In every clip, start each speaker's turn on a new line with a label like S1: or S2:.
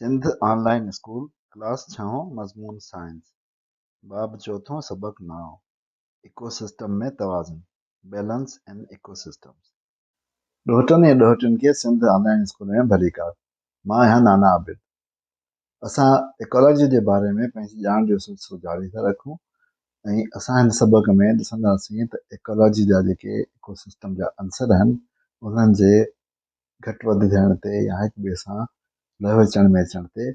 S1: Sindh online school class 6 मज़मून science बाब चौथों सबक 9 इकोसिस्टम में तवाज़ुन बैलेंस एंड इकोसिस्टम्स। ॾोहटनि ऐं ॾोहटियुनि खे सिंध ऑनलाइन स्कूल में भली कार। मां आहियां नाना आबिद। असां इकोलॉजी जे बारे में पंहिंजी ॼाण जो सिलसिलो जारी था रखूं ऐं असां हिन सबक में ॾिसंदासीं त इकोलॉजी जा जेके इकोसिस्टम जा अंसर आहिनि उन्हनि जे घटि वधि थियण ते या हिक ॿिए सां लह विचण में अचण ते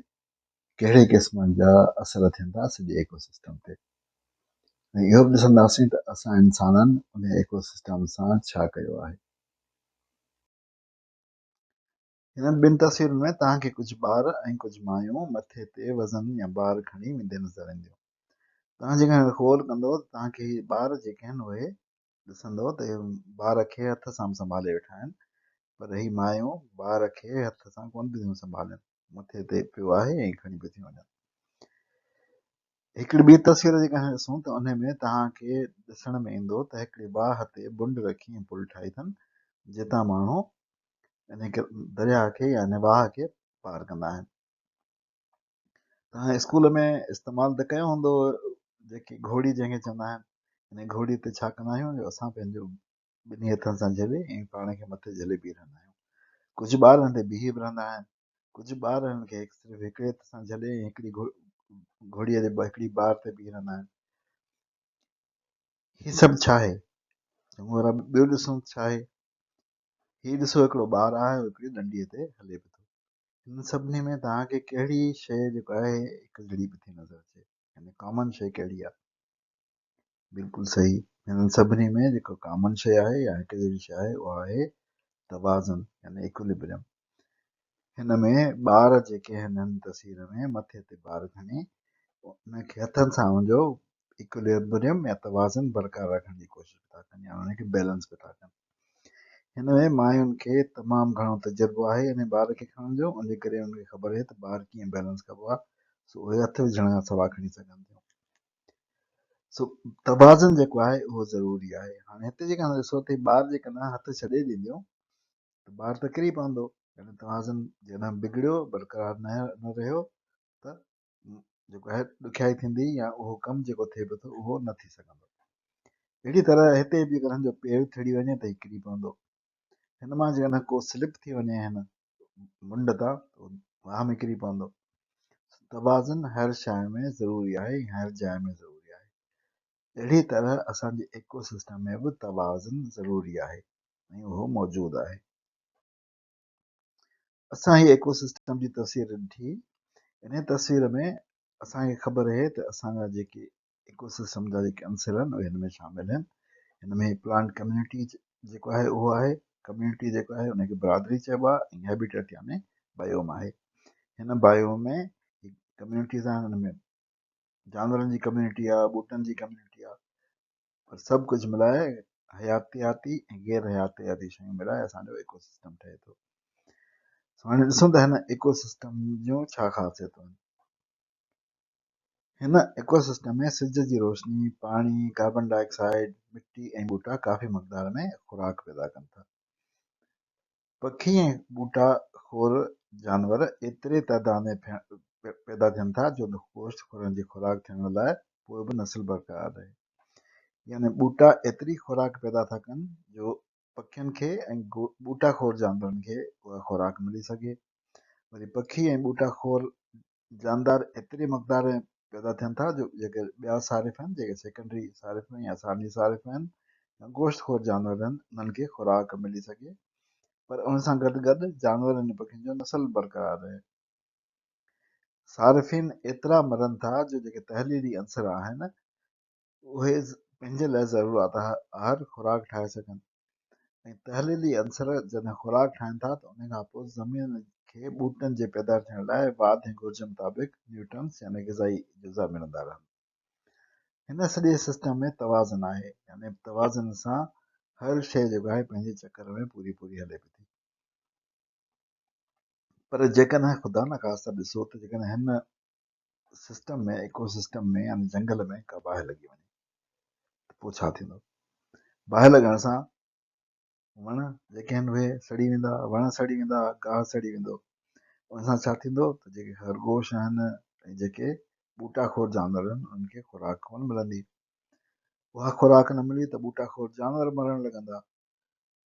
S1: कहिड़े क़िस्मनि जा असर थियनि था सॼे इकोसिस्टम ते। ऐं इहो बि ॾिसंदासीं त असां इंसाननि उन इकोसिस्टम सां छा कयो आहे। हिननि ॿिनि तस्वीरुनि में तव्हांखे कुझु ॿार ऐं कुझु मायूं मथे ते वज़न या बार खणी वेंदे नज़र ईंदियूं। तव्हां जेकॾहिं खोल कंदो त तव्हांखे ॿार जेके आहिनि उहे ॾिसंदो त ॿार खे हथ सां संभाले वेठा आहिनि, पर ही मायूं ॿार खे हथ सां कोन थियूं संभालनि, मथे ते पियो आहे ऐं खणी पियो थी वञनि। हिकिड़ी ॿी तस्वीर जेकॾहिं ॾिसूं त उन में तव्हांखे ॾिसण में ईंदो त हिकिड़ी बाहि ते बुंड रखी ऐं पुल ठाही अथनि जितां माण्हू इन दरिया खे या निवाह खे पार कंदा आहिनि। तव्हां स्कूल में इस्तेमालु त कयो हूंदो जेकी घोड़ी जंहिंखे चवंदा आहिनि। हिन घोड़ी ते छा कंदा आहियूं जो असां पंहिंजो ॿिन्ही हथनि सां झले ऐं पाण खे मथे झले बीह रहंदा आहियूं। कुझु ॿार हिन ते बीह बि रहंदा आहिनि, कुझु ॿार हिन खे सिर्फ़ु हिकिड़े हथ सां झले ऐं हिकिड़ी घोड़ीअ जे हिकिड़ी बार ते बीह रहंदा आहिनि। हीउ सभु छा आहे? चङो ॿियो ॾिसूं छा आहे। हीउ ॾिसो हिकिड़ो ॿारु आहे हिकिड़ी डंडीअ ते हले पियो थो। हिन सभिनी में तव्हांखे कहिड़ी शइ जेको आहे हिकु जड़ी पई थी नज़र अचे, यानी कॉमन शइ कहिड़ी आहे? बिल्कुलु सही, हिननि सभिनी में जेको कॉमन शइ आहे या हिकु जहिड़ी शइ आहे उहा आहे तवाज़ुन यानी इक्विलिब्रियम। हिन में ॿार जेके हिननि तस्वीर में मथे ते ॿार खणी उनखे हथनि सां उनजो इक्विलिब्रियम या तवाज़ुन बरक़रार रखण जी कोशिशि था कनि या उनखे बैलेंस पिया था कनि। हिन में मायुनि खे तमामु घणो तजुर्बो आहे इन ॿार खे खणण जो, उनजे करे उनखे ख़बर आहे त ॿार कीअं बैलेंस कबो आहे, सो उहे हथ विझण खां सवाइ खणी सघनि थियूं। सो तवाज़ुन जेको आहे उहो ज़रूरी आहे। हाणे हिते जेका ॾिसो त ॿार जेकॾहिं हथु छॾे ॾींदियूं त ॿार त किरी पवंदो, यानी तवाज़ुन जॾहिं बिगड़ियो बरक़रार न रहियो त जेको आहे ॾुखियाई थींदी या उहो कमु जेको थिए पियो थो उहो न थी सघंदो। अहिड़ी तरह हिते बि अगरि हिनजो पेर थड़ी वञे त किरी पवंदो। हिन मां जेकॾहिं को स्लिप थी वञे हिन मुंड तां वाह में किरी पवंदो। तवाज़ुन हर शइ में ज़रूरी आहे, हर जाइ में ज़रूरी आहे। अहिड़ी तरह असांजे इकोसिस्टम में बि तवाज़ुन ज़रूरी आहे ऐं उहो मौजूदु आहे। असां हीअ इकोसिस्टम जी तस्वीर ॾिठी, इन तस्वीर में असांखे ख़बर आहे त असांजा जेके इकोसिस्टम जा जेके अंसर आहिनि उहे हिन में शामिल आहिनि। हिन में प्लांट कम्यूनिटी जेको आहे उहो आहे, कम्यूनिटी जेको आहे उनखे बरादरी चइबो आहे ऐं हैबिटेट यानी बायोम आहे। हिन बायोम में कम्यूनिटीज़ आहिनि, हुन में जानवरनि जी कम्यूनिटी आहे, ॿूटनि जी कम्यूनिटी आहे, पर सभु कुझु मिलाए हयातियाती ऐं गैर हयातियाती शयूं मिलाए असांजो इकोसिस्टम ठहे थो। हाणे ॾिसूं त हिन इकोसिस्टम जूं छा ख़ासियतूं आहिनि। हिन इकोसिस्टम में सिज जी रोशनी, पाणी, कार्बन डाइऑक्साइड, मिट्टी ऐं ॿूटा काफ़ी मक़दार में खुराक पैदा कनि था। पखी ऐं ॿूटा खोर जानवर एतिरे तइदाद में पैदा थियनि था जो गोश्त खोरनि जी खुराक थियण लाइ पोइ बि नस्ल बरक़रार रहे। यानी ॿूटा एतिरी खुराक पैदा था कनि जो पखियुनि खे ऐं ॿूटा खोर जानवरनि खे उहा खुराक मिली सघे। वरी पखी ऐं ॿूटा खोर जानदार एतिरी मक़दार में पैदा थियनि था जो जेके ॿिया सारिफ़ आहिनि, जेके सेकेंडरी सारिफ़ आहिनि या सानी सारिफ़ आहिनि या गोश्त खोर जानवर आहिनि, उन्हनि खे खुराक मिली सघे, पर उन सां गॾु गॾु जानवरनि पखियुनि जो नस्ल बरक़रार रहे। सारिफ़िन एतिरा मरनि था जो जेके तहलीली अंसर आहिनि उहे पंहिंजे लाइ ज़रूरत हर खुराक ठाहे सघनि ऐं तहलीली अंसर जॾहिं खुराक ठाहिनि था त उन खां पोइ ज़मीन खे ॿूटनि जे पैदा थियण लाइ वाध ऐं घुर्ज मुताबिक़ न्यूट्रन्स यानी ग़िज़ाई जुज़ा मिलंदा रहनि। हिन सॼे सिस्टम में तवाज़ुन आहे, यानी तवाज़ुन सां हर शइ जेको आहे पंहिंजे चकर में पूरी पूरी हले पई थी। पर जेकॾहिं ख़ुदा न ख़ास्ता ॾिसो त जेकॾहिं हिन सिस्टम में इकोसिस्टम में यानी जंगल में का बाहि लॻी वञे त पोइ छा थींदो? बाहि लॻण सां वण जेके आहिनि उहे सड़ी वेंदा, वण सड़ी वेंदा, गाह सड़ी वेंदो, उन सां छा थींदो त जेके खरगोश आहिनि ऐं जेके ॿूटाखोर जानवर आहिनि उन्हनि खे खुराक कोन मिलंदी। उहा खुराक न मिली त ॿूटाखोर जानवर मरण लॻंदा।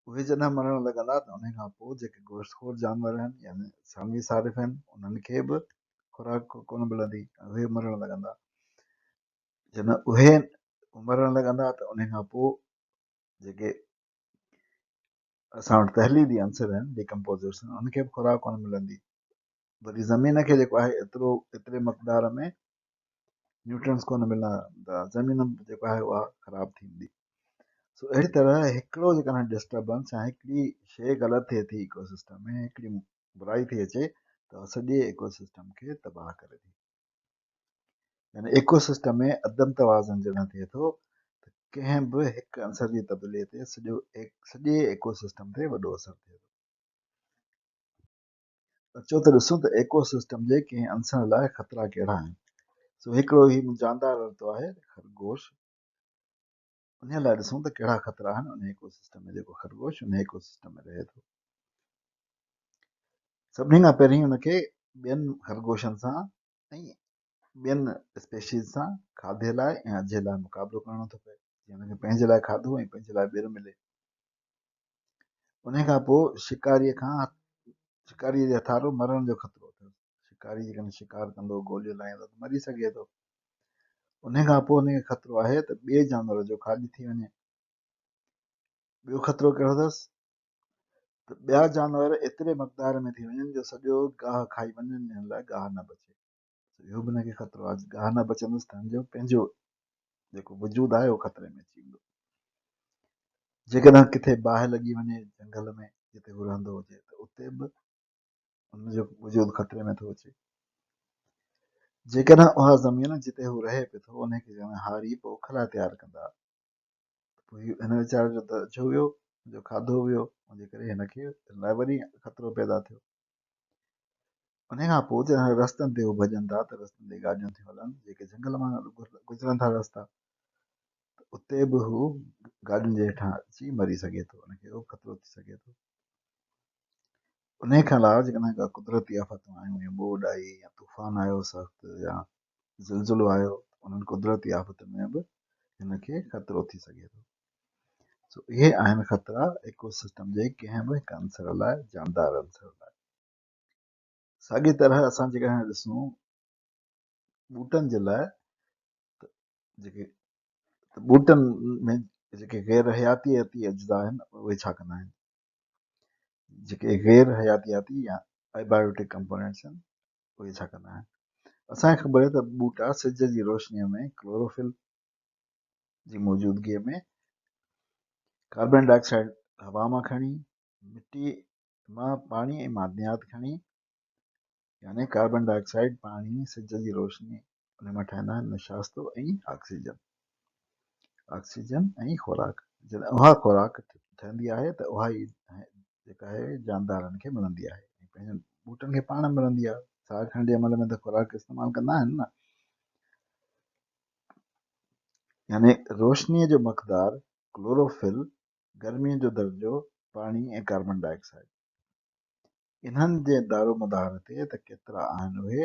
S1: उहे जॾहिं मरण लॻंदा त उन खां पोइ जेके गोश्तखोर जानवर आहिनि यानी सामी सारिफ़ आहिनि उन्हनि खे बि खुराक कोन मिलंदी, उहे मरण लॻंदा। जॾहिं उहे मरण लॻंदा त उन खां पोइ जेके असां वटि तहलीली अंसर आहिनि डिकम्पोज़र्स उनखे बि खुराक कोन मिलंदी। वरी ज़मीन खे जेको आहे एतिरे मक़दार में न्यूट्रंस कोन मिलंदा त ज़मीन जेको आहे उहा ख़राबु थींदी। सो अहिड़ी तरह हिकिड़ो जेकॾहिं डिस्टर्बेंस या हिकिड़ी शइ ग़लति थिए थी इकोसिस्टम में, हिकिड़ी बुराई थी अचे त सॼे इकोसिस्टम खे तबाह करे थी। यानी इकोसिस्टम में अदम तवाज़ुन जॾहिं थिए थो त कंहिं बि हिकु अंसर जी तब्दीलीअ ते सॼे इकोसिस्टम ते वॾो असरु थिए थो। अचो त ॾिसूं त इकोसिस्टम जे कंहिं अंसर लाइ ख़तरा कहिड़ा आहिनि। सो हिकिड़ो ही जानदार रतो आहे खरगोश। उन लाइ ॾिसूं त कहिड़ा ख़तरा आहिनि उन इकोसिस्टम में, जेको खरगोश उन इकोसिस्टम में रहे थो। सभिनी खां पहिरीं हुनखे ॿियनि खरगोशनि सां ऐं ॿियनि स्पेशीज़ सां खाधे लाइ ऐं अझे लाइ मुक़ाबिलो करणो थो पए, जीअं हुनखे पंहिंजे लाइ खाधो ऐं पंहिंजे लाइ ॿियर मिले। उन खां पोइ शिकारीअ जे हथारो मरण जो ख़तरो अथसि। शिकारी जेकॾहिं शिकार कंदो, गोलियूं लाहींदो त मरी सघे थो। उन खां पोइ हुनखे ख़तरो आहे त ॿिए जानवर जो खाॼु थी वञे। ॿियो ख़तरो कहिड़ो अथसि त ॿिया जानवर एतिरे मक़दार में थी वञनि जो सॼो गाह खाई वञनि, हिन लाइ गाह न बचे। इहो बि हुनखे ख़तरो आहे, गाह न बचंदुसि त हिनजो पंहिंजो जेको वजूद आहे उहो ख़तरे में अची वेंदो। जेकॾहिं किथे बाहि लॻी वञे जंगल में जिते हू रहंदो हुजे त उते बि हुनजो वजूद ख़तरे में थो अचे। जेकॾहिं उहा ज़मीन जिते हू रहे पियो थो उनखे हारी पोख लाइ तयारु कंदा, पोइ हिन वीचारे जो त अचो वियो, जो खाधो वियो, हुनजे करे हिनखे लाइ वरी ख़तरो पैदा थियो। उन खां पोइ जॾहिं रस्तनि ते हू भॼनि था त रस्तनि ते गाॾियूं थियूं हलनि, जेके जंगल मां गुज़रनि था रस्ता, उते बि हू गाॾियुनि जे हेठां अची मरी सघे थो, हुनखे उहो ख़तरो थी सघे थो। उन खां अलावा जेकॾहिं का कुदरती आफ़तूं आयूं या ॿोॾ आई या तूफ़ान आयो सख़्तु या ज़िलज़िलो आयो, उन्हनि कुदरती आफ़तुनि में बि हिनखे ख़तरो थी सघे थो। सो इहे आहिनि ख़तरा इकोसिस्टम जे कंहिं बि हिकु अंसर लाइ, जानदार अंसर लाइ। साॻी तरह असां जेकॾहिं ॾिसूं ॿूटनि जे लाइ, जेके ॿूटनि में जेके गैर हयातियाती अज्जा आहिनि उहे छा कंदा आहिनि। जेके गैर हयातियाती या एबायोटिक कंपोनेंट्स आहिनि उहे छा कंदा आहिनि। असांखे ख़बर आहे त ॿूटा सिज जी रोशनीअ में क्लोरोफिल जी मौजूदगीअ में कार्बन डाइऑक्साइड हवा मां खणी, मिटी मां पाणी ऐं मादनियात खणी, यानी कार्बन डाइऑक्साइड, पाणी, सिज जी रोशनी उन मां ठाहींदा आहिनि निशास्तो ऐं ऑक्सीजन ऐं खुराक। जॾहिं उहा खुराक ठहंदी आहे त उहा ई जेका आहे जानदारनि खे मिलंदी आहे, पंहिंजनि ॿूटनि खे पाण मिलंदी आहे। साह खणण जे अमल में त खुराक इस्तेमालु कंदा आहिनि न। यानी रोशनीअ जो मक़दारु, क्लोरोफिल, गर्मीअ जो दर्जो, पाणी ऐं कार्बन डाइऑक्साइड, इन्हनि जे दारोमदार ते त केतिरा आहिनि उहे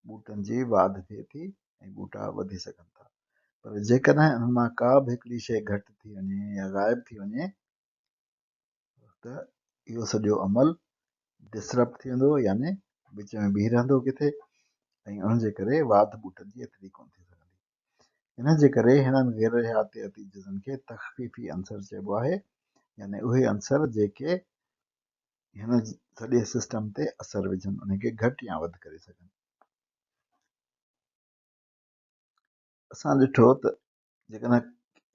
S1: ॿूटनि जी वाध थिए थी ऐं ॿूटा वधी सघनि था। पर जेकॾहिं उन मां का बि हिकिड़ी शइ घटि थी वञे या ग़ाइबु थी वञे त इहो सॼो अमल डिसरप्ट थी वेंदो, यानी विच में बीह रहंदो किथे, ऐं उनजे करे वाध ॿूटनि जी एतिरी कोन थी सघंदी। इन जे करे हिननि गैर हयातियाती अज्जनि खे तख़फ़ीफ़ी अंसर चइबो आहे, यानी उहे अंसर जेके हिन सॼे सिस्टम ते असरु विझनि, उनखे घटि या वधि करे सघनि। असां ॾिठो त जेकॾहिं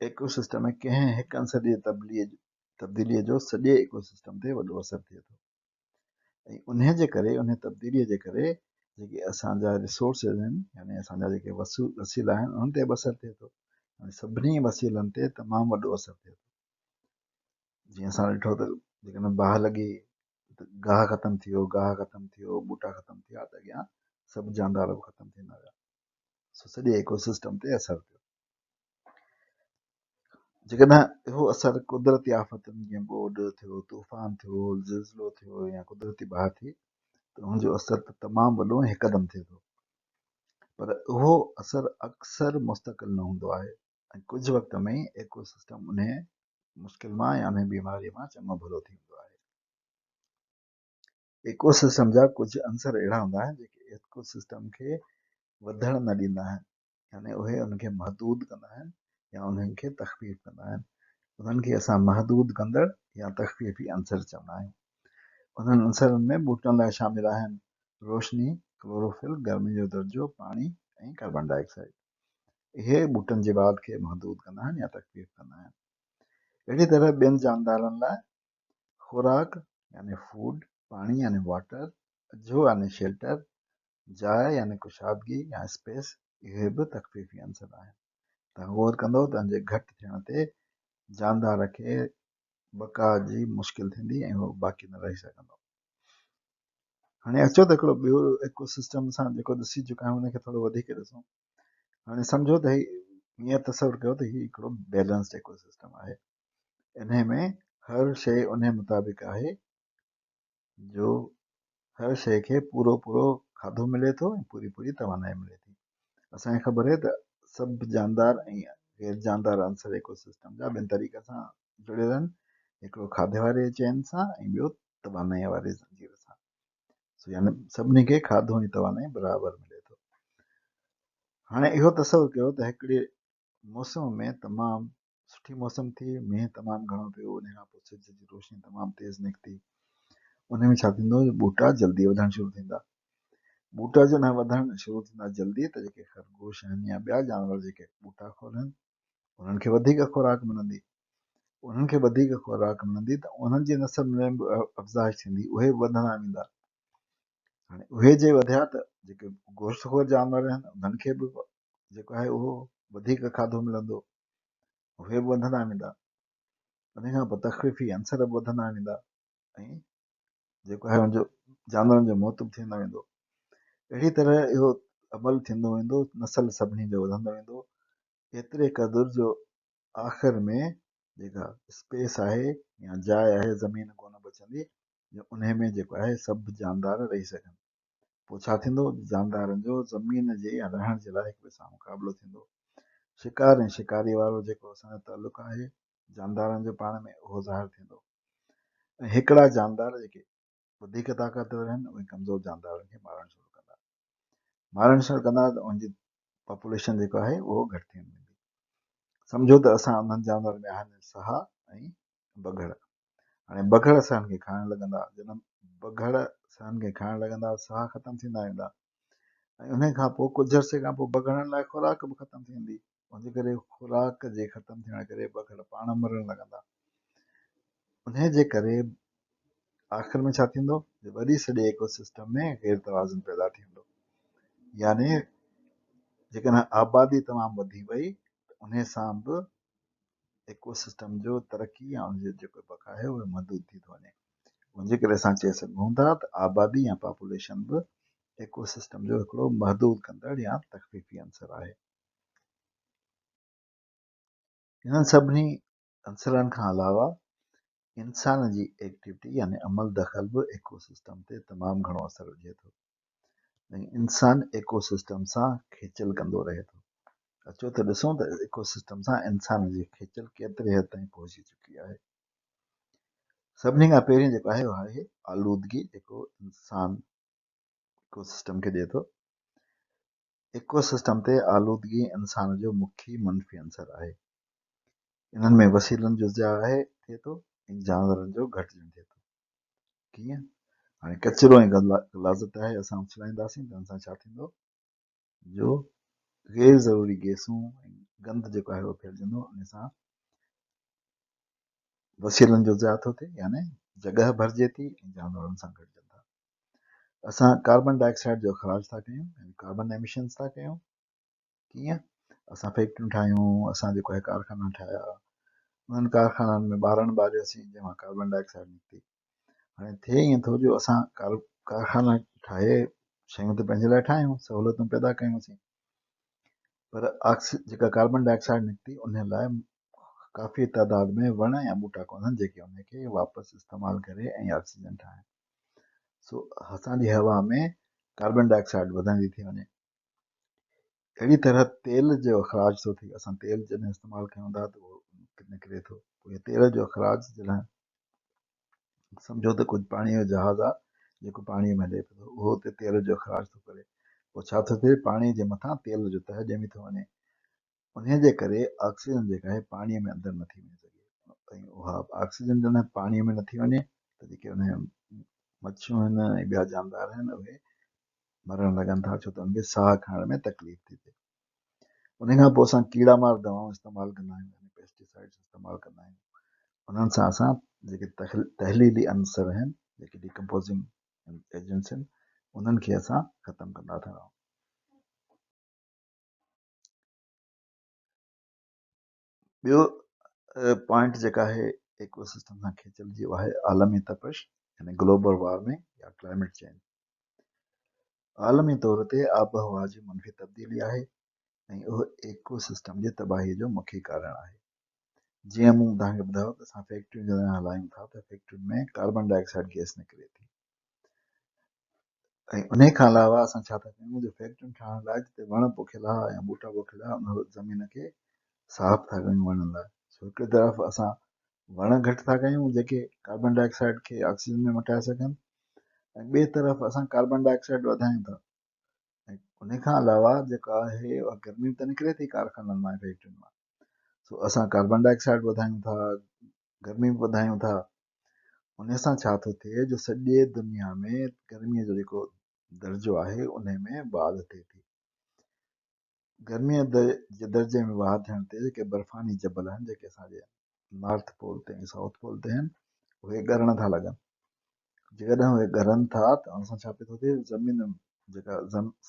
S1: इकोसिस्टम में कंहिं हिकु अंसर जी तब्दीलीअ जो सॼे इकोसिस्टम ते वॾो असरु थिए थो, ऐं उन जे करे उन तब्दीलीअ जे करे जेके असांजा रिसोर्सिस आहिनि, यानी असांजा जेके वसीला आहिनि उन्हनि ते बि असरु थिए थो। सभिनी वसीलनि ते तमामु वॾो असरु थिए थो। जीअं असां ॾिठो त जेकॾहिं बाहि लॻी त गाह ख़तमु थी वियो, ॿूटा ख़तमु थी विया त अॻियां सभु जानदार बि ख़तमु थींदा विया। सॼे इकोसिस्टम ते असरु थियो। जेकॾहिं इहो असरु कुदरती आफ़तुनि जीअं ॿोॾ थियो, तूफ़ान थियो, ज़िलज़िलो थियो या कुदरती बाहि थी, त हुनजो असरु त तमामु वॾो ऐं हिकदमि थिए थो, पर उहो असरु अक्सर मुस्तक़िल न हूंदो आहे ऐं कुझु वक़्त में ई इकोसिस्टम उन मुश्किल मां या उन बीमारीअ मां चङो भलो थी वेंदो आहे। इकोसिस्टम जा कुझु अंसर अहिड़ा हूंदा आहिनि जेके इकोसिस्टम खे वधण न ॾींदा आहिनि, यानी उहे उनखे महदूद कंदा आहिनि या उन्हनि खे तख़फ़ीफ़ कंदा आहिनि। उन्हनि खे असां महदूद कंदड़ या तख़फ़ीफ़ी अंसर चवंदा आहियूं। उन्हनि अंसरनि में ॿूटनि लाइ शामिल आहिनि रोशनी, क्लोरोफिल, गर्मी जो दर्जो, पाणी ऐं कार्बन डाइऑक्साइड। इहे ॿूटनि जी वाध खे महदूद कंदा आहिनि या तख़फ़ीफ़ कंदा आहिनि। अहिड़ी तरह ॿियनि जानदारनि लाइ खुराक यानी फूड, पाणी यानी वाटर, अझो यानी शेल्टर, जाइ यानी कुशादगी या स्पेस, इहे बि तख़फ़ीफ़ी अंसर आहिनि। तव्हां गौर कंदो तव्हांजे घटि थियण ते जानदार खे बका जी मुश्किल थींदी ऐं उहो बाक़ी न रही सघंदो। हाणे अचो त हिकिड़ो ॿियो इकोसिस्टम सां जेको ॾिसी चुका आहियूं उनखे थोरो वधीक ॾिसूं। हाणे सम्झो त हीअं तसवुरु कयो त हीउ हिकिड़ो बैलेंस्ड इकोसिस्टम आहे। इन में हर शइ उन मुताबिक़ आहे जो हर शइ खे पूरो पूरो खाधो मिले थो ऐं पूरी पूरी तवानाई मिले थी। असांखे ख़बर आहे त सभु जानदार ऐं गैर जानदार अंसर इकोसिस्टम जा ॿिनि तरीक़े सां जुड़ियल आहिनि, हिकिड़ो खाधे वारे चैन सां ऐं ॿियो तवानाई वारे ज़ंजीर सां। यानी सभिनी खे खाधो ऐं तवानाई बराबरि मिले थो। हाणे इहो तसवुरु कयो त हिकिड़े मौसम में तमामु सुठी मौसम थी, मींहुं तमामु घणो पियो, उन खां पोइ सिज जी रोशनी तमामु तेज़ निकिती। उन में छा थींदो, ॿूटा जल्दी वधणु शुरू थींदा। ॿूटा जो न वधणु शुरू थींदा जल्दी त जेके ख़रगोश आहिनि या ॿिया जानवर जेके ॿूटा खोलनि उन्हनि खे वधीक खुराक मिलंदी। उन्हनि खे वधीक खुराक मिलंदी त उन्हनि जी नसल में बि अफ़ज़ाइश थींदी, उहे वधंदा वेंदा। हाणे उहे जे वधिया त जेके गोश्तखोर जानवर आहिनि उन्हनि खे बि जेको आहे उहो वधीक खाधो मिलंदो, उहे बि वधंदा वेंदा। उन खां पोइ तख़फ़ीफ़ी अंसर बि वधंदा वेंदा ऐं जेको आहे हुनजो जानवरनि जो मौत बि थींदो वेंदो। अहिड़ी तरह इहो अमल थींदो वेंदो, नसल सभिनी जो वधंदो वेंदो, एतिरे क़दुरु जो आख़िर में जेका स्पेस आहे या जाइ आहे, ज़मीन कोन बचंदी जो उन में जेको आहे सभु जानदार रही सघनि। पोइ छा थींदो, जानदारनि जो ज़मीन जे या रहण जे लाइ हिक ॿिए सां मुक़ाबिलो थींदो। शिकार ऐं शिकारी वारो जेको असांजो तालुक़ु आहे जानदारनि जो पाण में, उहो ज़ाहिर थींदो। ऐं हिकिड़ा जानदार जेके वधीक ताक़तवर आहिनि उहे कमज़ोर जानदारनि खे मारणु शुरू कंदा। मारणु शुरू कंदा त उनजी पॉपुलेशन जेको आहे उहो घटि थी वेंदी। सम्झो त असां उन्हनि जानवरनि में आहिनि सहा ऐं बघड़। हाणे बघड़ असांखे खे खाइणु लॻंदा, जॾहिं बघड़ असांखे खे खाइणु लॻंदा, साह ख़तमु थींदा वेंदा ऐं उन खां पोइ कुझु अरसे खां पोइ बघड़नि लाइ खुराक बि ख़तमु थी वेंदी। उनजे करे खुराक जे ख़तमु थियण करे बघड़ पाण मरणु लॻंदा। उन जे करे आख़िर में छा थींदो, वरी सॼे इकोसिस्टम में गैर तवाज़ुन पैदा थी वेंदो। यानी जेकॾहिं आबादी तमामु वधी वई त उन सां बि इकोसिस्टम जो तरक़ी या उनजो जेको बक़ा आहे उहो महदूद थी थो वञे। उनजे करे असां चई सघूं था त आबादी या पॉपुलेशन बि इकोसिस्टम जो हिकिड़ो महदूद कंदड़ या तख़फ़ीफ़ी अंसर आहे। इन्हनि सभिनी अंसरनि खां अलावा इंसान जी एक्टिविटी यानी अमल दख़ल बि इकोसिस्टम ते तमामु घणो असरु विझे थो ऐं इंसान इकोसिस्टम सां खेचल कंदो रहे थो। अचो त ॾिसूं त इकोसिस्टम सां इंसान जी खेचल केतिरे हद ताईं पहुची चुकी आहे। सभिनी खां पहिरीं जेको आहे उहो आहे आलूदगी, जेको इंसान इकोसिस्टम खे ॾिए थो। इकोसिस्टम ते आलूदगी इंसान जो मुख्य मनफ़ी अंसर आहे। इन्हनि में वसीलनि जो ज़ाया थिए थो ऐं जानवरनि जो घटिजणु थिए थो। कीअं? हाणे कचिरो ऐं ग़लाज़त आहे, असां उछलाईंदासीं त हुन सां छा थींदो, जो गैर ज़रूरी गैसूं ऐं गंद जेको आहे उहो फैलिजंदो। उन सां वसीलनि जो ज़ाया थो थिए, यानी जॻह भरिजे थी ऐं जानवरनि सां गॾिजनि था। असां कार्बन डाइऑक्साइड जो ख़राज था कयूं, कार्बन एमिशन्स था कयूं। कीअं? असां फैक्ट्रियूं ठाहियूं, असां जेको आहे कारखाना ठाहिया, उन्हनि कारखाननि में ॿारनि ॿारियोसीं जंहिंमां कार्बन डाइऑक्साइड निकिती। हाणे थिए ईअं थो जो असां कारखाना ठाहे शयूं त पंहिंजे लाइ ठाहियूं, सहूलियतूं पैदा कयूंसीं, पर जेका कार्बन डाइऑक्साइड निकिती उन लाइ काफ़ी तइदाद में वण या ॿूटा कोन्हनि जेके उनखे वापसि इस्तेमालु करे ऐं ऑक्सीजन ठाहिनि। सो असांजी हवा में कार्बन डाइऑक्साइड वधंदी थी वञे। अहिड़ी तरह तेल जो अख़राज थो थिए, असां तेल जॾहिं इस्तेमालु कयूं था त उहो निकिरे थो, पोइ तेल जो अख़राज जॾहिं सम्झो त कुझु पाणीअ जो जहाज़ आहे जेको पाणीअ में हले पियो, उहो उते तेल जो अख़राज थो करे, पोइ छा थो थिए, पाणीअ जे मथां तेल जो तह ॼमी थो वञे। उन जे करे ऑक्सीजन जेका आहे पाणीअ में अंदरि नथी वञी सघे, ऐं उहा ऑक्सीजन जॾहिं पाणीअ में नथी वञे त जेके उन मच्छियूं आहिनि ऐं ॿिया जानवर आहिनि उहे मरण लॻनि था, छो त उनखे साह खणण में तकलीफ़ थी थिए। उन खां पोइ असां कीड़ा मार दवाऊं इस्तेमालु कंदा आहियूं, पेस्टिसाइड्स इस्तेमालु कंदा आहियूं, उन्हनि सां असां जेके तहलीली अंसर आहिनि, जेके डिकम्पोज़िंग एजेंट्स आहिनि, उन्हनि खे असां ख़तमु कंदा था रहूं। ॿियो पॉइंट जेका आहे इकोसिस्टम सां खिचल जी, उहा आहे आलमी तपश यानी ग्लोबल वार्मिंग या क्लाइमेट चेंज। आलमी तौर ते आबहवा जी मनफ़ी तब्दीली आहे ऐं उहो इकोसिस्टम जी तबाही जो मुख्य कारण आहे। जीअं मूं तव्हांखे ॿुधायो त असां फैक्ट्रियूं जॾहिं हलायूं था त फैक्ट्रियुनि में कार्बन डाइऑक्साइड गैस निकिरे थी, ऐं उन खां अलावा असां छा था कयूं, जो फैक्ट्रियूं ठाहिण लाइ जिते वण पोखियल आहे या ॿूटा पोखियल आहे उन ज़मीन खे साफ़ था कयूं वणनि लाइ। छो हिकु तरफ़ असां वण घटि था कयूं जेके कार्बन डाइऑक्साइड खे ऑक्सीजन में मटाए सघनि, ऐं ॿिए तरफ़ असां कार्बन डाइऑक्साइड वधायूं था, ऐं उन खां अलावा जेका आहे उहा गर्मी त निकिरे थी कारखाननि मां, फैक्ट्रियुनि मां, सो असां कार्बन डाइऑक्साइड वधायूं था, गर्मी बि वधायूं था। उन सां छा थो थिए, जो सॼे दुनिया में गर्मीअ जो जेको दर्जो आहे उन में वाध थिए थी। गर्मीअ जे दर्जे में वाध थियण ते जेके बर्फ़ानी जबल आहिनि, जेके असांजे नॉर्थ पोल ते ऐं साउथ पोल ते आहिनि, उहे ॻरण था लॻनि। जेकॾहिं उहे ॻरनि था त उन सां छा पियो थो थिए, ज़मीन जेका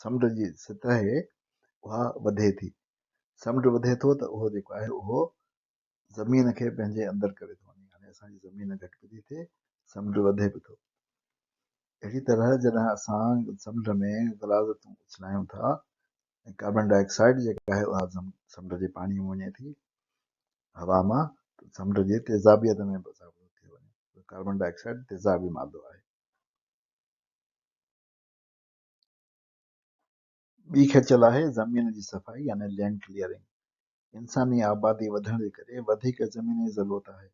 S1: समुंड जी सतह आहे उहा वधे थी। समुंड वधे थो त उहो जेको आहे उहो ज़मीन खे पंहिंजे अंदरि करे थो वञे, यानी असांजी ज़मीन घटि थी थिए, समुंड वधे बि थो। अहिड़ी तरह जॾहिं असां समुंड में ग़लाज़तूं उछलायूं था ऐं कार्बन डाइऑक्साइड जेका आहे उहा समुंड जे पाणीअ में वञे थी हवा मां, समुंड जी तेज़ाबियत में बि इज़ाफ़ो थी वञे। कार्बन डाइऑक्साइड तेज़ाबी मादो आहे। ॿी खेचल आहे ज़मीन जी सफ़ाई यानी लैंड क्लियरिंग। इंसानी आबादी वधण जे करे वधीक ज़मीन जी ज़रूरत आहे।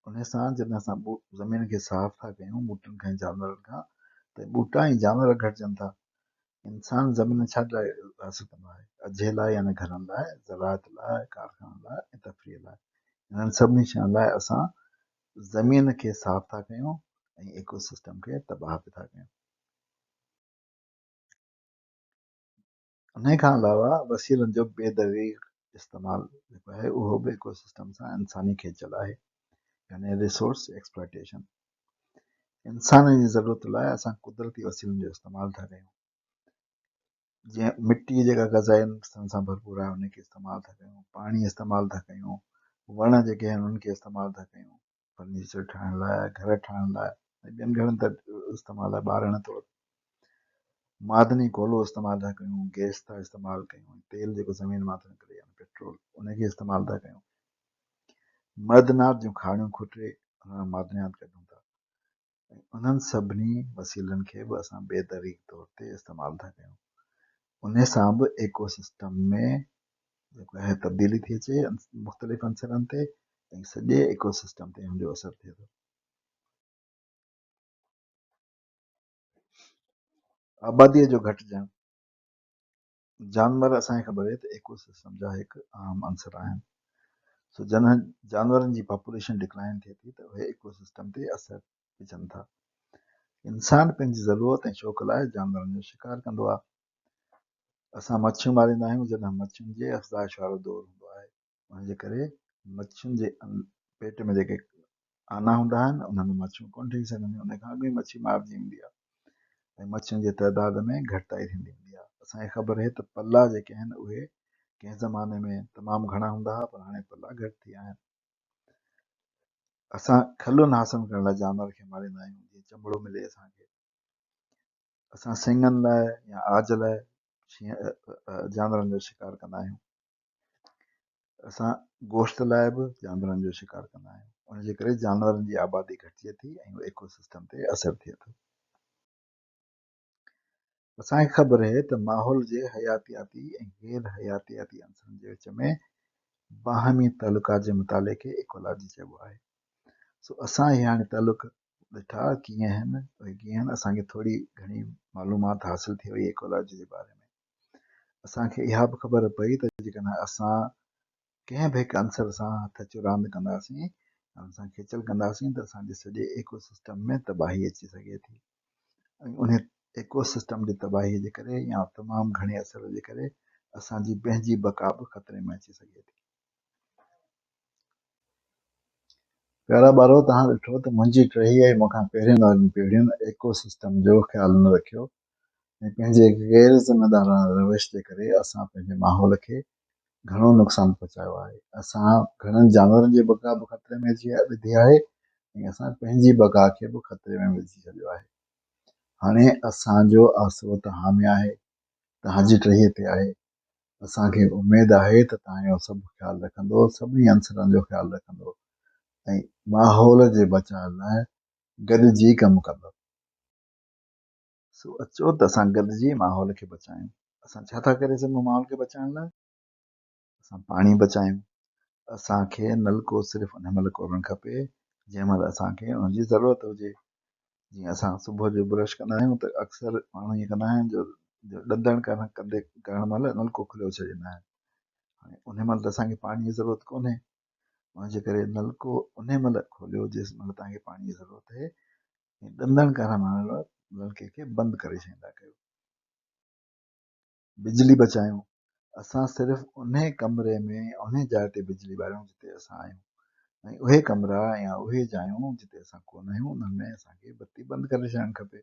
S1: उन सां जॾहिं असां ज़मीन खे साफ़ था कयूं ॿूटनि खां, जानवरनि खां, त ॿूटा ऐं जानवर घटिजनि था। इंसान ज़मीन छा लाइ हासिल कंदो आहे, अझे लाइ यानी घरनि लाइ, ज़राअत लाइ, कारखाननि लाइ ऐं तफ़रीह लाइ। इन्हनि सभिनी शयुनि लाइ असां ज़मीन खे साफ़ था कयूं ऐं इकोसिस्टम खे तबाह बि था कयूं। उन खां अलावा वसीलनि जो बेदरीग इस्तेमालु जेको आहे उहो बि इकोसिस्टम सां इंसानी खेचल आहे, यानी रिसोर्स एक्सप्लॉइटेशन। इंसान जी ज़रूरत लाइ असां कुदरती वसीलनि जो इस्तेमालु था कयूं, जीअं मिटी जेका ग़ज़ाइन सां भरपूर आहे उनखे इस्तेमालु था कयूं, पाणी इस्तेमालु था कयूं, वण जेके आहिनि उनखे इस्तेमालु था कयूं, फर्नीचर ठाहिण लाइ, घर ठाहिण लाइ, ऐं ॿियनि घणनि त इस्तेमालु आहे, ॿारण तौरु मादनी कोलो इस्तेमालु था कयूं, गैस था इस्तेमालु कयूं, तेल जेको ज़मीन मां थो निकिरे यानी पेट्रोल उनखे इस्तेमालु था कयूं, मर्दनात जूं खाणियूं खुटे मादनियात कढूं था, ऐं उन्हनि सभिनी वसीलनि खे बि असां बेदरीक तौर ते इस्तेमालु था कयूं। उन सां बि इकोसिस्टम में जेको आहे तब्दीली थी अचे मुख़्तलिफ़ अंसरनि ते, ऐं सॼे इकोसिस्टम ते हुनजो असरु थिए थो। आबादीअ जो घटिजणु, जानवर असांखे ख़बर आहे त इकोसिस्टम जा हिकु आम अंसर आहिनि। सो जॾहिं जानवरनि जी पॉपुलेशन डिक्लाइन थिए थी त उहे इकोसिस्टम ते असरु विझनि था। इंसान पंहिंजी ज़रूरत ऐं शौक़ लाइ जानवरनि जो शिकार कंदो आहे। असां मच्छियूं मारींदा आहियूं जॾहिं मच्छियुनि जे अफ़ज़ाइश वारो दौरु हूंदो आहे, उनजे करे मच्छियुनि जे पेट में जेके आना हूंदा आहिनि उन्हनि में मच्छियूं कोन ठही सघंदियूं, उन खां अॻु ई मच्छी मारिजी वेंदी आहे ऐं मच्छियुनि जी तइदाद में घटिताई थींदी वेंदी आहे। असांखे ख़बर आहे त पला जेके आहिनि उहे कंहिं ज़माने में तमामु घणा हूंदा हुआ, पर हाणे पला घटि थी विया आहिनि। असां खलुनि हासिल करण लाइ जानवर खे मारींदा आहियूं, जीअं चमड़ो मिले असांखे। असां सिंगनि लाइ या आज लाइ जानवरनि जो शिकार कंदा आहियूं। असां गोश्त लाइ बि जानवरनि जो शिकार कंदा आहियूं। उनजे करे जानवरनि जी आबादी घटिजे थी ऐं इकोसिस्टम ते असरु थिए थो। असांखे ख़बर आहे त माहौल जे हयातियाती ऐं गैर हयातियाती अंसरनि जे विच में बाहमी तालुकात जे मुताले खे इकोलॉजी चइबो आहे। सो असां इहे हाणे तालुक ॾिठा कीअं आहिनि उहे कीअं आहिनि, असांखे थोरी घणी मालूमात हासिल थी वई इकोलॉजी जे बारे में। असांखे इहा बि ख़बर पई त जेकॾहिं असां कंहिं बि हिकु अंसर सां हथ चुरांद कंदासीं, असां खिचल कंदासीं त असांजे सॼे इकोसिस्टम में तबाही अची सघे थी। ऐं उन इकोसिस्टम जी तबाही जे करे या तमामु घणे असर जे करे असांजी पंहिंजी बका बि ख़तरे में अची सघे थी। प्यारा ॿारो, तव्हां ॾिठो त मुंहिंजी टही मूंखां पहिरियों ॻाल्हियूं पीढ़ियुनि इकोसिस्टम जो ख़्यालु न रखियो ऐं पंहिंजे गैर ज़िमेदाराना रविश जे करे असां पंहिंजे माहौल खे घणो नुक़सानु पहुचायो आहे। असां घणनि जानवरनि जी बका बि ख़तरे में विधी आहे ऐं असां पंहिंजी बका खे बि ख़तरे में विझी छॾियो आहे। हाणे असांजो आसिरो त हामे आहे, तव्हांजी टहीअ ते आहे। असांखे उमेदु आहे त तव्हां इहो सभु ख़्यालु रखंदो, सभिनी अंसरनि जो ख़्यालु रखंदो ऐं माहौल जे बचाइण लाइ गॾिजी कमु कंदो। सो अचो त असां गॾिजी माहौल खे बचायूं। असां छा था करे सघूं माहौल खे बचाइण लाइ? असां पाणी बचायूं। असांखे नलको सिर्फ़ु उन महिल खोलणु खपे जंहिं महिल असांखे उनजी ज़रूरत हुजे। जीअं असां सुबुह जो ब्रश कंदा आहियूं त अक्सर माण्हू ईअं कंदा आहिनि जो ॾंदण करण महिल नलको खुलियो छॾींदा आहिनि। हाणे उन महिल त असांखे पाणीअ जी ज़रूरत कोन्हे, उनजे करे नलको उन महिल खोलियो जेसि महिल तव्हांखे पाणीअ जी ज़रूरत आहे ऐं ॾंदण करण महिल नलके खे बंदि करे छॾींदा कयो। बिजली बचायूं। असां सिर्फ़ु उन कमरे में उन जाइ ते बिजली ॿारियूं जिते असां आहियूं ऐं उहे कमरा या उहे जायूं जिते असां कोन आहियूं उन्हनि में असांखे बत्ती बंदि करे छॾणु खपे।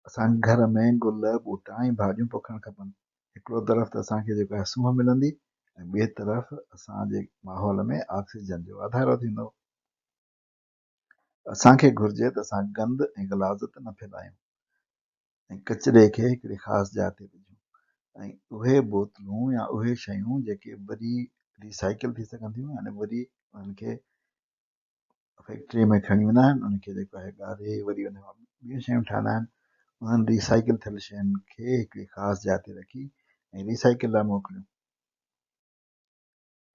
S1: असांजे घर में गुल ॿूटा ऐं भाॼियूं पोखणु खपनि। हिकिड़ो तरफ़ त असांखे जेको आहे सूंहं मिलंदी ऐं ॿिए तरफ़ असांजे माहौल में ऑक्सीजन जो वाधारो थींदो। असांखे घुर्जे त असां गंद ऐं ग़लाज़त न फैलायूं ऐं कचिरे खे हिकिड़ी ख़ासि जाइ ते विझूं ऐं उहे बोतलूं या उहे शयूं जेके वरी रिसाइकिल थी सघनि थियूं यानी वरी उन्हनि खे फैक्ट्रीअ में खणी वेंदा आहिनि, उनखे जेको आहे ॻारे वरी उन मां ॿियूं शयूं ठाहींदा आहिनि। उन्हनि रिसाइकिल थियल शयुनि खे हिकिड़ी ख़ासि जाइ ते रखी ऐं रिसाइकिल लाइ मोकिलियूं।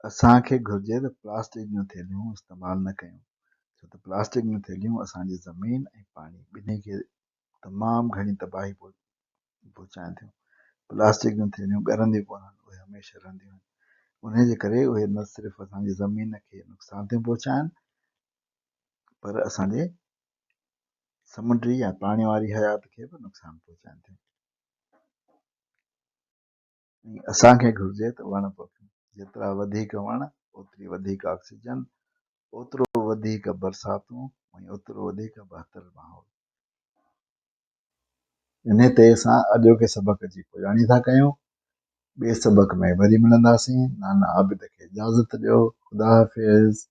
S1: असांखे घुर्जे त प्लास्टिक जूं थैलियूं इस्तेमालु न कयूं, छो त प्लास्टिक जूं थैलियूं असांजी ज़मीन ऐं पाणी ॿिन्ही खे तमामु घणी तबाही पहुचाइनि थियूं। प्लास्टिक जूं थैलियूं ॻरंदियूं कोन्हनि, उहे हमेशह रहंदियूं आहिनि। उनजे करे उहे न सिर्फ़ु असांजी ज़मीन खे नुक़सान थियूं पहुचाइनि पर असांजे समुंडी या पाणी वारी हयात खे बि नुक़सानु पहुचाइनि थियूं। असांखे घुर्जे त वण पोखियूं। जेतिरा वधीक वण ओतिरी वधीक ऑक्सीजन, ओतिरो वधीक बरसातूं ऐं ओतिरो वधीक बहितर माहौल। इन ते असां अॼोके सबक़ जी पुॼाणी था कयूं। ॿिए सबक़ में वरी मिलंदासीं। नाना आबिद खे इजाज़त ॾियो। ख़ुदा हाफ़िज़।